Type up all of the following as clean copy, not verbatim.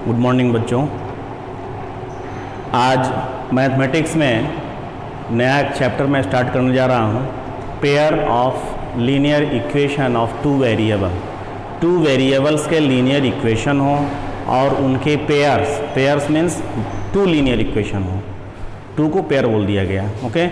Good morning बच्चों। आज mathematics में नया एक चैप्टर मैं स्टार्ट करने जा रहा हूँ। Pair of linear equation of two variables के लीनियर इक्वेशन हो और उनके pairs means two linear equation हो। टू को पेयर बोल दिया गया। ओके,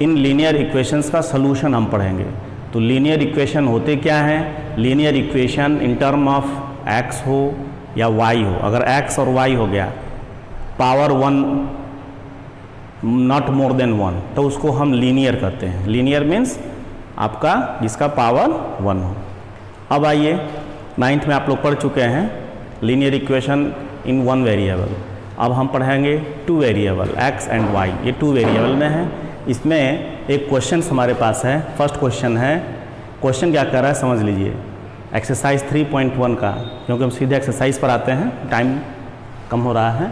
इन लीनियर इक्वेशंस का सलूशन हम पढ़ेंगे। तो लीनियर इक्वेशन होते क्या हैं? Linear equation in term of x हो या वाई हो। अगर एक्स और वाई हो गया पावर 1 नॉट मोर देन 1 तो उसको हम लीनियर कहते हैं। लीनियर मीन्स आपका जिसका पावर 1 हो। अब आइए, 9th में आप लोग पढ़ चुके हैं linear equation in one variable. अब हम पढ़ेंगे two variable x and y. ये टू वेरिएबल में है। इसमें एक क्वेश्चन हमारे पास है। फर्स्ट क्वेश्चन है, क्वेश्चन क्या कर रहा है समझ लीजिए। एक्सरसाइज 3.1 का, क्योंकि हम सीधे एक्सरसाइज पर आते हैं, टाइम कम हो रहा है।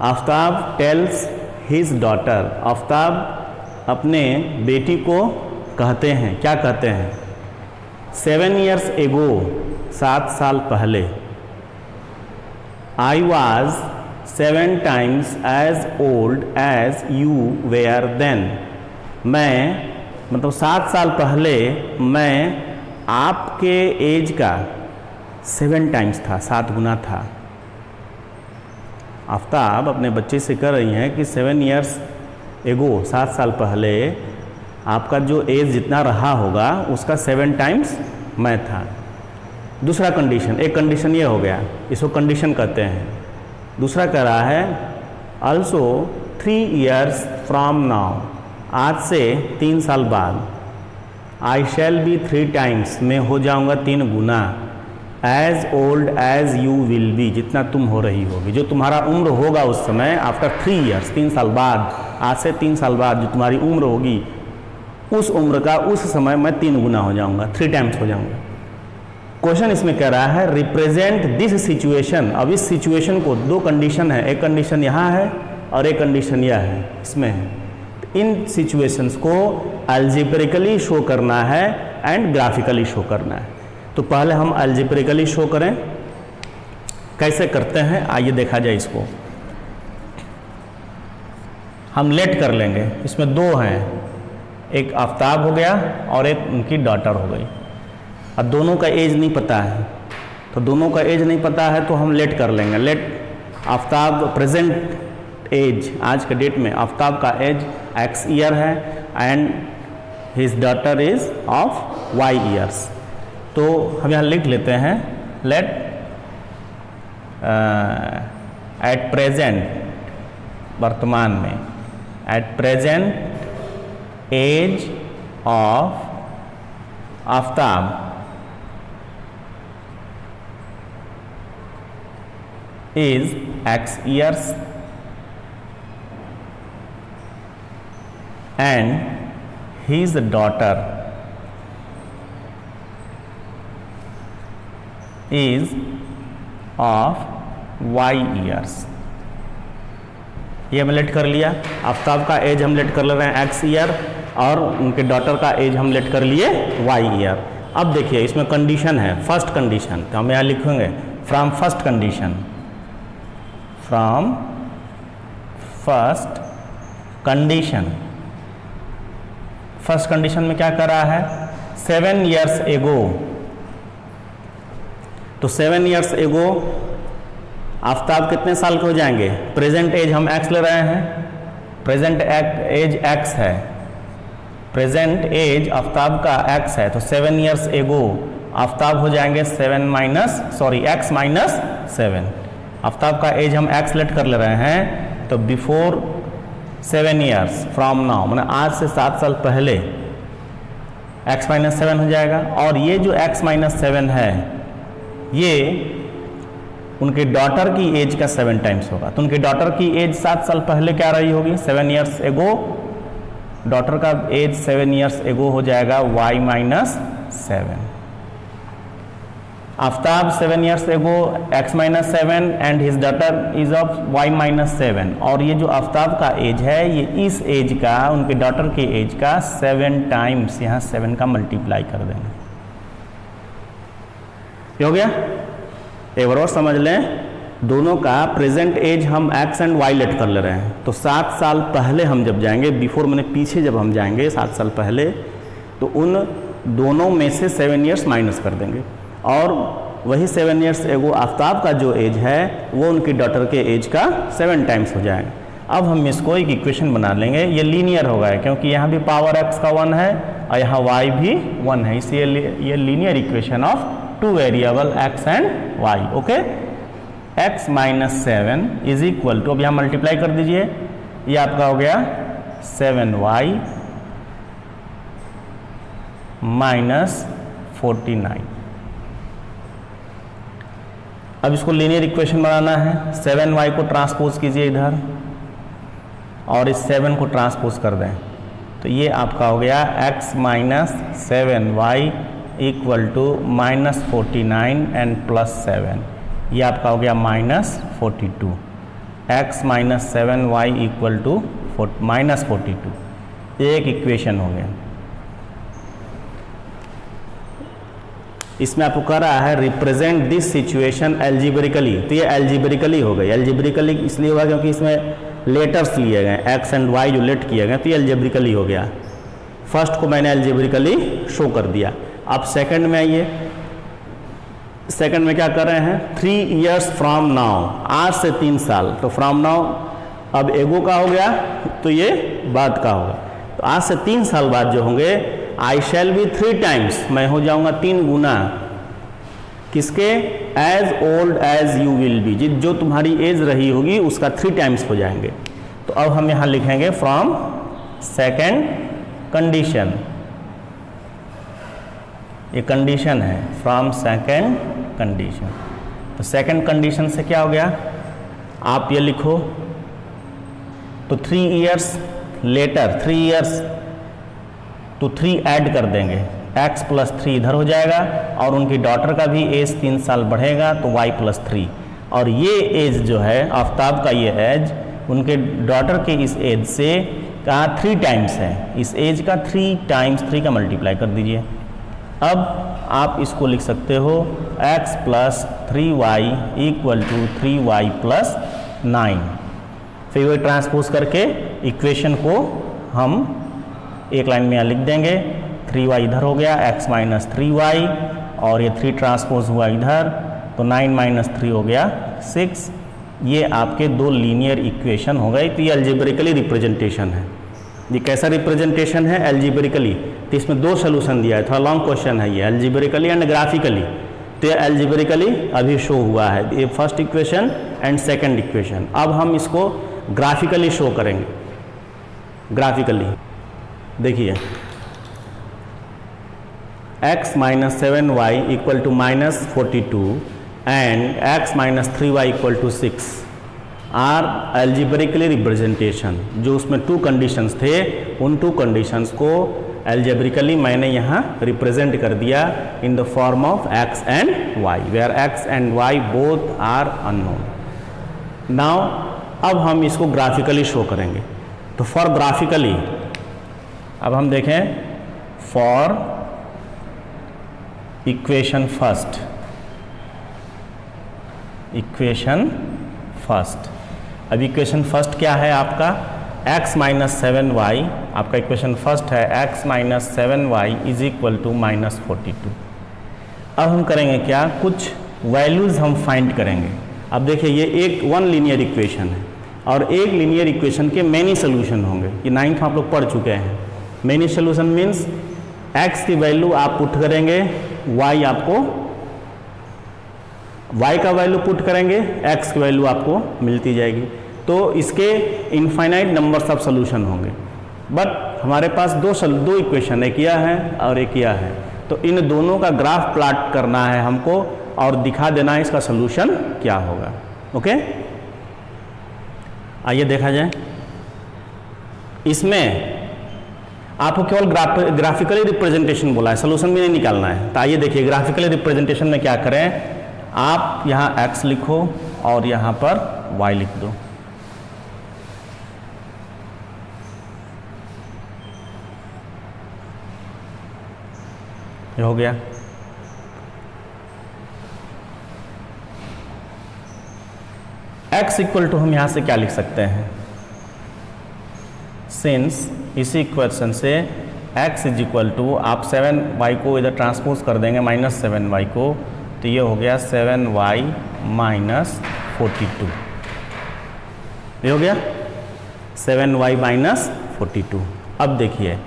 Aftab tales his daughter. Aftab अपने बेटी को कहते हैं, क्या कहते हैं? 7 years ago, 7 साल पहले। I was 7 times as old as you were then। मैं मतलब 7 साल पहले मैं आपके एज का 7 टाइम्स था, 7 गुना था। आफ्ताब अपने बच्चे से कह रही हैं कि 7 years ago, 7 साल पहले आपका जो एज जितना रहा होगा उसका 7 टाइम्स मैं था। दूसरा कंडीशन, एक कंडीशन ये हो गया, इसको कंडीशन कहते हैं। दूसरा कह रहा है ऑल्सो 3 years फ्रॉम नाउ, आज से 3 साल बाद। आई शैल बी 3 times, मैं हो जाऊंगा 3 गुना। As old as you will be, जितना तुम हो रही होगी, जो तुम्हारा उम्र होगा उस समय आफ्टर 3 years, 3 साल बाद, आज से 3 साल बाद जो तुम्हारी उम्र होगी उस उम्र का उस समय मैं 3 गुना हो जाऊंगा, 3 times हो जाऊंगा। क्वेश्चन इसमें कह रहा है रिप्रेजेंट दिस सिचुएशन। अब इस सिचुएशन को, 2 कंडीशन है, एक कंडीशन यहाँ है और एक कंडीशन यह है, इसमें है। इन सिचुएशंस को अलजेब्रिकली शो करना है एंड ग्राफिकली शो करना है। तो पहले हम अलजेब्रिकली शो करें, कैसे करते हैं आइए देखा जाए। इसको हम लेट कर लेंगे। इसमें 2 हैं, एक आफ्ताब हो गया और एक उनकी डॉटर हो गई। और दोनों का एज नहीं पता है, तो दोनों का एज नहीं पता है तो हम लेट कर लेंगे। लेट आफ्ताब प्रेजेंट एज, आज के डेट में आफ्ताब का एज x ईयर है and his daughter is of y years. तो हम यहाँ लिख लेते हैं लेट एट प्रेजेंट, वर्तमान में, at present age of Aaftab is x years and his daughter is of y years। ये हम लेट कर लिया। आफ्ताब का एज हम लेट कर ले रहे हैं x ईयर और उनके डॉटर का एज हम लेट कर लिए y ईयर। अब देखिए इसमें कंडीशन है, फर्स्ट कंडीशन, तो हम यहाँ लिखेंगे from first condition. From first condition, first condition में क्या कर रहा है? 7 years ago। तो 7 years ago आफ्ताब कितने साल के हो जाएंगे? प्रेजेंट एज हम x ले रहे हैं, प्रेजेंट एज x है, प्रेजेंट एज आफ्ताब का x है। तो 7 years ago आफ्ताब हो जाएंगे x माइनस 7। आफ्ताब का एज हम x लेट कर ले रहे हैं, तो बिफोर 7 years फ्रॉम नाउ, मतलब आज से 7 साल पहले x माइनस 7 हो जाएगा। और ये जो x माइनस 7 है ये उनके डॉटर की एज का 7 टाइम्स होगा। तो उनके डॉटर की एज 7 साल पहले क्या रही होगी? 7 years ago। डॉटर का एज 7 years ago हो जाएगा y minus 7। Aftab 7 years ago x minus 7 and his daughter is of y minus 7। और ये जो आफ्ताब का एज है ये इस एज का, उनके डॉटर के एज का 7 टाइम्स, यहाँ 7 का मल्टीप्लाई कर देंगे। ये हो गया। एक बार और समझ लें, दोनों का प्रेजेंट एज हम x एंड y लेट कर ले रहे हैं। तो 7 साल पहले हम जब जाएंगे, बिफोर मैंने पीछे जब हम जाएंगे 7 साल पहले, तो उन दोनों में से 7 ईयर्स माइनस कर देंगे और वही 7 ईयर्स एगो आफ्ताब का जो एज है वो उनकी डॉटर के एज का 7 टाइम्स हो जाएगा। अब हम इसको एक इक्वेशन बना लेंगे, ये लीनियर होगा क्योंकि यहाँ भी पावर x का 1 है और यहाँ y भी 1 है, इसलिए ये linear equation of 2 variable x and y। Okay, x minus 7 is equal to, अब यहाँ मल्टीप्लाई कर दीजिए, ये आपका हो गया 7y माइनस 49। अब इसको लीनियर इक्वेशन बनाना है, 7y को ट्रांसपोज कीजिए इधर और इस 7 को ट्रांसपोज कर दें, तो ये आपका हो गया x minus 7y equal to minus 49 and plus 7, ये आपका हो गया minus 42। x minus 7y equal to minus 42, एक इक्वेशन हो गया। इसमें आपको कह रहा है रिप्रेजेंट दिस सिचुएशन एल्जीब्रिकली, तो ये एल्जीब्रिकली हो गई। एल्जीब्रिकली इसलिए हुआ क्योंकि इसमें लेटर्स लिए गए, x एंड y जो लेट किए गए, तो ये एल्जेब्रिकली हो गया। फर्स्ट को मैंने एल्जेब्रिकली शो कर दिया। अब सेकंड में आइए, सेकंड में क्या कर रहे हैं, 3 ईयर्स फ्रॉम नाउ, आज से 3 साल, तो फ्रॉम नाउ अब एगो का हो गया तो ये बाद का होगा, तो आज से 3 साल बाद जो होंगे, आई शैल बी 3 टाइम्स, मैं हो जाऊंगा 3 गुना किसके, age old as you will be, जो तुम्हारी एज रही होगी उसका 3 टाइम्स हो जाएंगे। तो अब हम यहाँ लिखेंगे फ्रॉम सेकेंड कंडीशन, ये कंडीशन है फ्रॉम सेकेंड कंडीशन। तो सेकेंड कंडीशन से क्या हो गया, आप ये लिखो, तो 3 ईयर्स लेटर, 3 ईयर्स तो 3 ऐड कर देंगे, x प्लस 3 इधर हो जाएगा और उनकी डॉटर का भी एज 3 साल बढ़ेगा तो y प्लस 3, और ये एज जो है आफ्ताब का, ये एज उनके डॉटर के इस एज से का 3 टाइम्स है, इस एज का 3 टाइम्स 3 का मल्टीप्लाई कर दीजिए। अब आप इसको लिख सकते हो x plus 3y equal to 3y plus 9। फिर वही ट्रांसपोज करके इक्वेशन को हम एक लाइन में यहाँ लिख देंगे, 3y इधर हो गया, x माइनस 3y और ये 3 ट्रांसपोज हुआ इधर, तो 9 माइनस 3 हो गया 6। ये आपके 2 लीनियर इक्वेशन हो गए। तो ये अलजेब्रिकली रिप्रेजेंटेशन है। ये कैसा रिप्रेजेंटेशन है, अलजेब्रिकली। तो इसमें 2 सोल्यूशन दिया है, थोड़ा लॉन्ग क्वेश्चन है ये, अलजेब्रिकली एंड ग्राफिकली। तो ये अलजेब्रिकली अभी शो हुआ है, ये first equation and second equation. अब हम इसको ग्राफिकली शो करेंगे। ग्राफिकली देखिए, x minus 7y equal to minus 42 and x minus 3y equal to 6 or algebraically representation. जो उसमें 2 कंडीशंस थे, उन 2 कंडीशंस को एल्जेब्रिकली मैंने यहाँ रिप्रेजेंट कर दिया in the form of x and y, where x and y both are unknown. Now अब हम इसको ग्राफिकली शो करेंगे। तो फॉर ग्राफिकली अब हम देखें, for equation first, equation first. अब इक्वेशन फर्स्ट क्या है आपका, x माइनस 7y, आपका इक्वेशन फर्स्ट है x minus 7y is equal to minus 42। अब हम करेंगे क्या, कुछ वैल्यूज़ हम फाइंड करेंगे। अब देखिए, ये 1 लीनियर इक्वेशन है और एक लीनियर इक्वेशन के मैनी सोल्यूशन होंगे। ये 9th आप लोग पढ़ चुके हैं। मैनी सोल्यूशन मीन्स x की वैल्यू आप पुट करेंगे, y आपको y का वैल्यू पुट करेंगे, x की वैल्यू आपको मिलती जाएगी। तो इसके इनफाइनाइट नंबर्स ऑफ सोल्यूशन होंगे। बट हमारे पास 2 इक्वेशन, एक यह है और एक यह है। तो इन दोनों का ग्राफ प्लॉट करना है हमको और दिखा देना है इसका सोल्यूशन क्या होगा। ओके, आइए देखा जाए। इसमें आपको केवल ग्राफिकली रिप्रेजेंटेशन बोला है, सोल्यूशन भी नहीं निकालना है। तो आइए देखिए, ग्राफिकली रिप्रेजेंटेशन में क्या करें, आप यहाँ x लिखो और यहाँ पर y लिख दो। ये हो गया। x इक्वल टू हम यहाँ से क्या लिख सकते हैं, सिंस इसी इक्वेशन से x इज इक्वल टू, आप 7y को इधर ट्रांसपोज कर देंगे -7y को, तो ये हो गया 7y माइनस 42, ये हो गया 7y माइनस 42। अब देखिए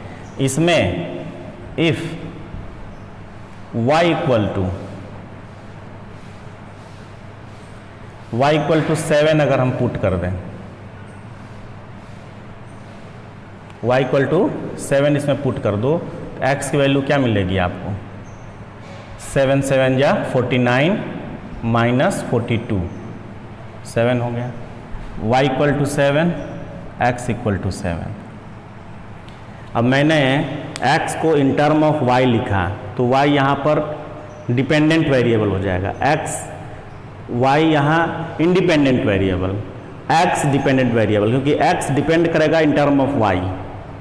इसमें इफ y इक्वल टू 7 अगर हम पुट कर दें, y इक्वल टू 7 इसमें पुट कर दो, तो x की वैल्यू क्या मिलेगी आपको, 7 7 या 49 माइनस 42, 7 हो गया। y equal to 7, x equal to 7। अब मैंने x को इन टर्म ऑफ y लिखा, तो y यहाँ पर डिपेंडेंट वेरिएबल हो जाएगा, y यहाँ independent variable, x dependent variable, क्योंकि x डिपेंड करेगा इन टर्म ऑफ y,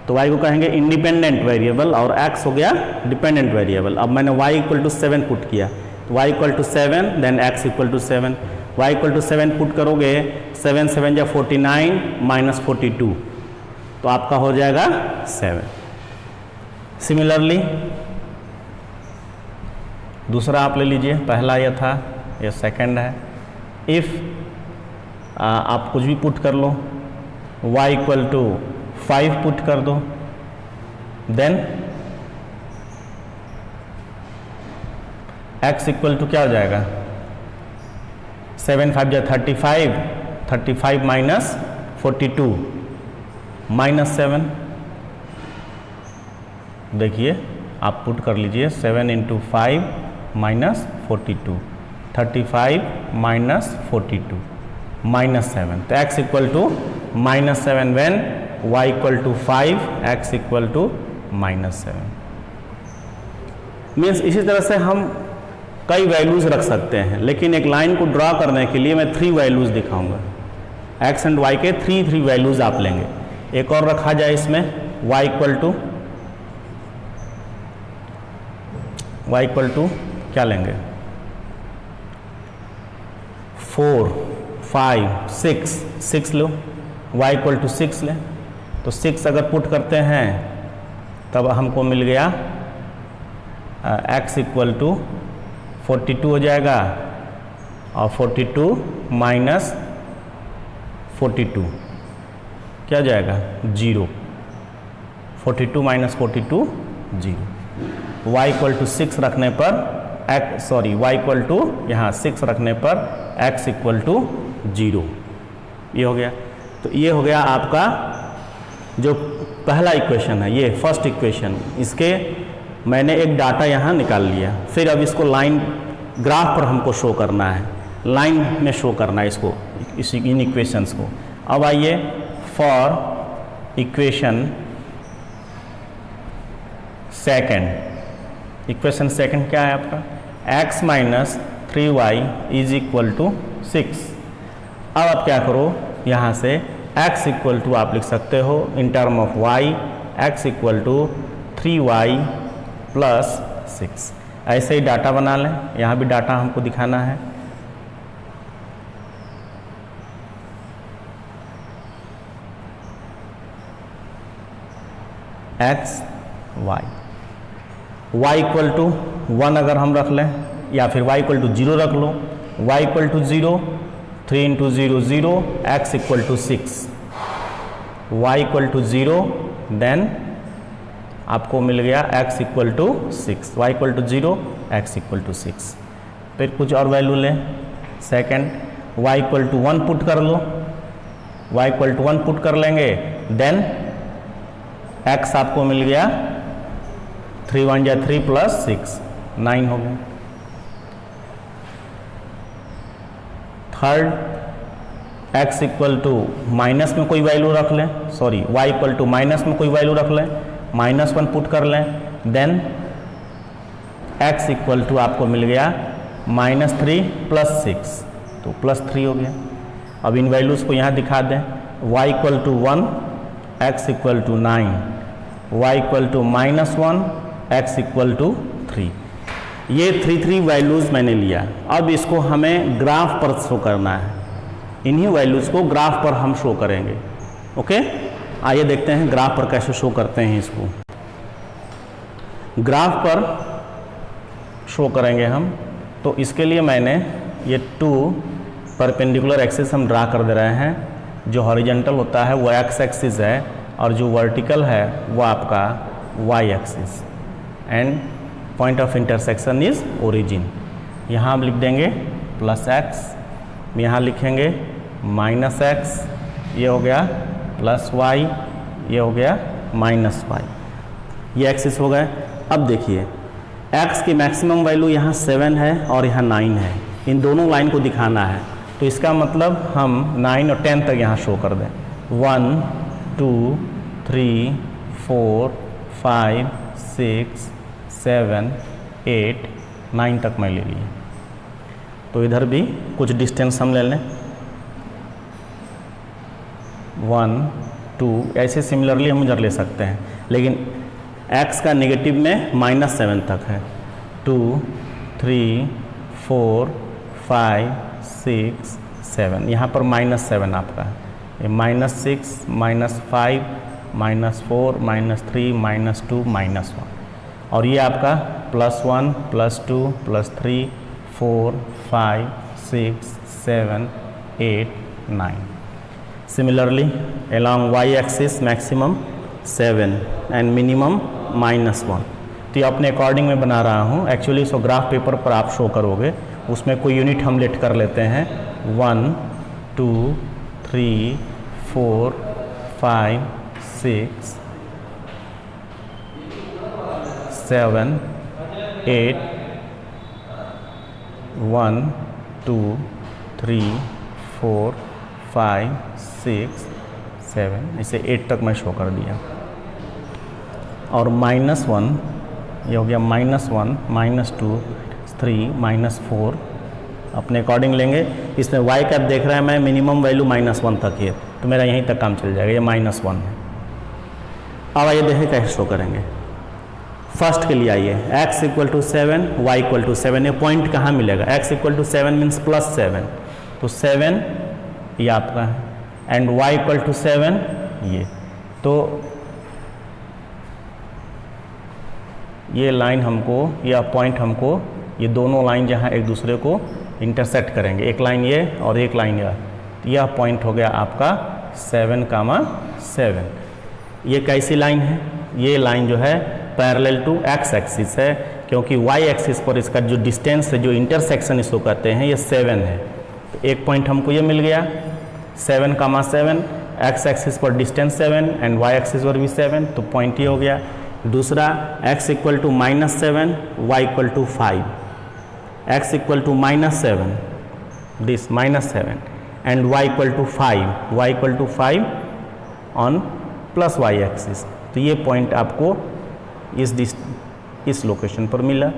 तो y को कहेंगे इंडिपेंडेंट वेरिएबल और x हो गया डिपेंडेंट वेरिएबल। अब मैंने y इक्वल टू 7 पुट किया, तो y equal to 7 then x equal to 7, y equal to 7 put करोगे, 7 7 या 49 माइनस 42, तो आपका हो जाएगा 7। सिमिलरली दूसरा आप ले लीजिए, पहला यह था, यह सेकंड है। इफ़ आप कुछ भी पुट कर लो, y इक्वल टू 5 पुट कर दो, देन x इक्वल टू क्या हो जाएगा, 7 5 या 35, 35 माइनस 42 माइनस 7, देखिए आप पुट कर लीजिए, 7 इंटू 5 माइनस 42, 35 माइनस 42 माइनस 7, तो x equal to minus 7 when y equal to 5, x equal to minus 7। Means इसी तरह से हम कई वैल्यूज़ रख सकते हैं, लेकिन एक लाइन को ड्रा करने के लिए मैं 3 वैल्यूज़ दिखाऊंगा, x एंड y के 3 वैल्यूज़ आप लेंगे। एक और रखा जाए इसमें, y इक्वल टू क्या लेंगे, 4 5 6 लो, y इक्वल टू 6 लें, तो 6 अगर पुट करते हैं तब हमको मिल गया x इक्वल टू 42 हो जाएगा, और 42 माइनस 42 क्या जाएगा 0, 42 माइनस 42 0। y इक्वल टू 6 रखने पर y इक्वल टू यहाँ 6 रखने पर x इक्वल टू 0, ये हो गया। तो ये हो गया आपका जो पहला इक्वेशन है, ये फर्स्ट इक्वेशन, इसके मैंने एक डाटा यहाँ निकाल लिया। फिर अब इसको लाइन ग्राफ पर हमको शो करना है, लाइन में शो करना है इसको, इन इक्वेशंस को। अब आइए for equation second, equation second क्या है आपका, x minus 3y is equal to 6। अब आप क्या करो, यहाँ से x इक्वल टू आप लिख सकते हो in term of y, x equal to 3y plus 6। ऐसे ही डाटा बना लें, यहाँ भी डाटा हमको दिखाना है। x y इक्वल टू 1 अगर हम रख लें, या फिर y इक्वल टू 0 रख लो, y equal to 0, 3 into 0 0, x equal to 6, y equal to 0, then आपको मिल गया x equal to 6, y equal to 0, x equal to 6। फिर कुछ और वैल्यू लें, second y equal to 1 put कर लो, y इक्वल टू 1 पुट कर लेंगे, देन x आपको मिल गया 3 1 या 3 प्लस 6 9 हो गया। Third x equal to minus में कोई वैल्यू रख लें, sorry y equal to minus में कोई वैल्यू रख लें, -1 पुट कर लें, देन x इक्वल टू आपको मिल गया -3 प्लस 6, तो +3 हो गया। अब इन वैल्यूज़ को यहाँ दिखा दें, y equal to 1, x equal to 9, y equal to -1, x equal to 3। ये 3 वैल्यूज़ मैंने लिया। अब इसको हमें ग्राफ पर शो करना है, इन्हीं वैल्यूज़ को ग्राफ पर हम शो करेंगे। ओके, आइए देखते हैं ग्राफ पर कैसे शो करते हैं इसको। ग्राफ पर शो करेंगे हम, तो इसके लिए मैंने ये 2 परपेंडिकुलर एक्सिस हम ड्रा कर दे रहे हैं। जो हॉरिजेंटल होता है वो एक्स एक्सिस है और जो वर्टिकल है वो आपका Y axis, and point of intersection is origin. यहाँ हम लिख देंगे +x, यहाँ लिखेंगे -x, ये हो गया +y, ये हो गया -y। ये एक्सिस हो गए। अब देखिए x की मैक्सिमम वैल्यू यहाँ 7 है और यहाँ 9 है, इन दोनों लाइन को दिखाना है, तो इसका मतलब हम 9 और 10 तक यहाँ शो कर दें। 1 2 3 4 5 6 7 8 9 तक मैं ले लिए। तो इधर भी कुछ डिस्टेंस हम ले लें, 1 2, ऐसे सिमिलरली हम इधर ले सकते हैं, लेकिन x का नेगेटिव में -7 तक है। 2 3 4 5 6 7, यहाँ पर -7 आपका है, ये -6 -5 -4 -3 -2 -1, और ये आपका +1 +2 +3 4 5 6 7 8 9। Similarly, along y-axis maximum 7 and minimum -1। तो ये अपने अकॉर्डिंग में बना रहा हूँ, एक्चुअली इसको ग्राफ पेपर पर आप शो करोगे, उसमें कोई यूनिट हम लेट कर लेते हैं। 1 2 3 4 5 6 7 8 1 2 3 4 5 6 7, इसे 8 तक मैं शो कर दिया। और -1, ये हो गया -1 -2 3 -4, अपने अकॉर्डिंग लेंगे। इसमें y का देख रहा है मैं मिनिमम वैल्यू -1 तक है, तो मेरा यहीं तक काम चल जाएगा, ये -1 है। अब आइए देखें कैसे शो करेंगे। फर्स्ट के लिए आइए, x = 7 y = 7, ये पॉइंट कहाँ मिलेगा? x = 7 मीन्स +7, तो 7 ये आपका है, एंड y = 7 ये, तो ये लाइन हमको या पॉइंट हमको, ये दोनों लाइन जहाँ एक दूसरे को इंटरसेक्ट करेंगे, एक लाइन ये और एक लाइन यह पॉइंट हो गया आपका 7,7। ये कैसी लाइन है? ये लाइन जो है पैरेलल टू x एक्सिस है, क्योंकि y एक्सिस पर इसका जो डिस्टेंस है, जो इंटरसेक्शन इसको कहते हैं, ये 7 है। तो एक पॉइंट हमको ये मिल गया 7,7, x एक्सिस पर डिस्टेंस 7 एंड y एक्सिस पर भी 7, तो पॉइंट ये हो गया। दूसरा x = -7 y = 5, x = -7 this -7 and y = 5, y = 5 on +y axis. तो ये पॉइंट आपको इस लोकेशन पर मिला,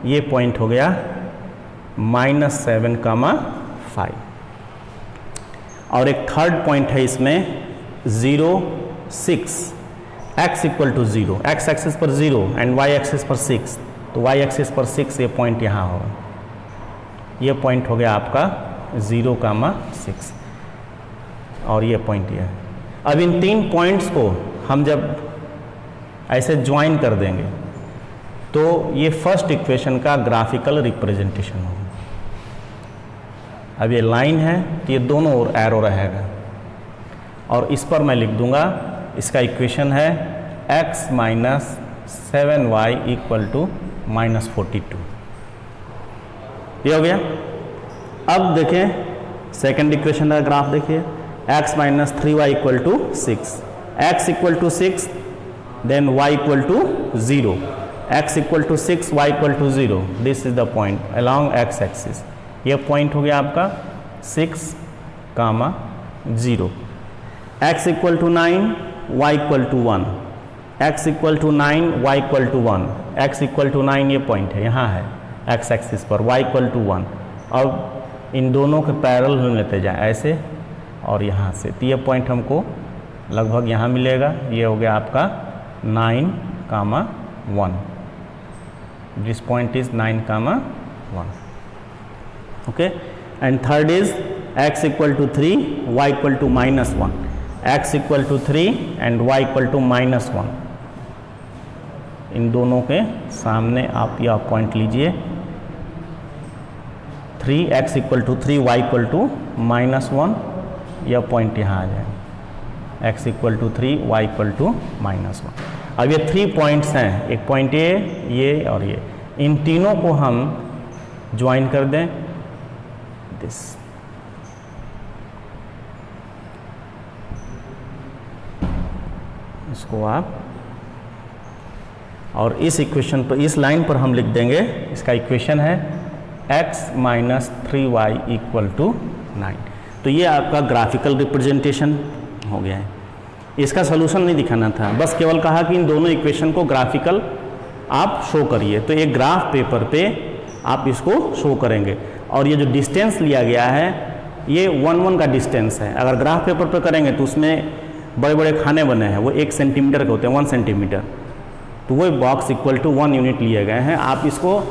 ये पॉइंट हो गया -7,5। और एक थर्ड पॉइंट है इसमें 0 6, x = 0, x एक्सिस पर 0 एंड y एक्सिस पर 6, तो y एक्सिस पर 6, ये पॉइंट यहाँ होगा, ये पॉइंट हो गया आपका 0,6, और ये पॉइंट ये है। अब इन 3 पॉइंट्स को हम जब ऐसे ज्वाइन कर देंगे तो ये फर्स्ट इक्वेशन का ग्राफिकल रिप्रेजेंटेशन होगा। अब ये लाइन है तो ये दोनों ओर एरो रहेगा, और इस पर मैं लिख दूंगा, इसका इक्वेशन है x - 7y = -42। ये हो गया। अब देखें सेकंड इक्वेशन का ग्राफ देखिए, x - 3y = 6, x = 6 then y = 0, x = 6 y = 0, this is the point along x axis. ये पॉइंट हो गया आपका 6, 0, x = 9 y = 1, x = 9 y = 1, x = 9 ये पॉइंट है, यहाँ है x एक्सिस पर, y = 1। अब इन दोनों के पैरेलल हम लेते जाएं ऐसे और यहाँ से, तो ये पॉइंट हमको लगभग यहाँ मिलेगा। ये हो गया आपका 9, 1, this point is 9, 1, okay. And third is x equal to 3, y equal to -1, x equal to 3 and y equal to -1। इन दोनों के सामने आप यह पॉइंट लीजिए, 3x equal to 3, y equal to -1, यह पॉइंट यहाँ आ जाए, x equal to 3, y equal to -1। अब ये 3 पॉइंट्स हैं, एक पॉइंट ये और ये, इन तीनों को हम ज्वाइन कर दें दिस। इसको आप, और इस इक्वेशन पर, इस लाइन पर हम लिख देंगे, इसका इक्वेशन है x minus 3y equal to 9। तो ये आपका ग्राफिकल रिप्रेजेंटेशन हो गया है। इसका सॉल्यूशन नहीं दिखाना था, बस केवल कहा कि इन दोनों इक्वेशन को ग्राफिकल आप शो करिए। तो एक ग्राफ पेपर पे आप इसको शो करेंगे, और ये जो डिस्टेंस लिया गया है ये 1-1 का डिस्टेंस है। अगर ग्राफ पेपर पे करेंगे तो उसमें बड़े बड़े खाने बने हैं, वो 1 सेंटीमीटर के होते हैं, 1 सेंटीमीटर, तो वो बॉक्स इक्वल टू 1 यूनिट लिए गए हैं। आप इसको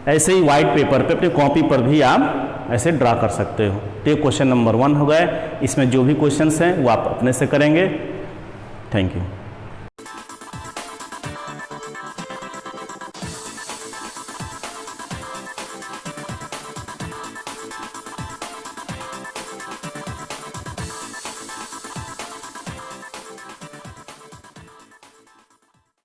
ऐसे ही वाइट पेपर पे अपनी कॉपी पर भी आप ऐसे ड्रा कर सकते हो। तो ये क्वेश्चन नंबर 1 हो गए। इसमें जो भी क्वेश्चंस हैं वो आप अपने से करेंगे। Thank you.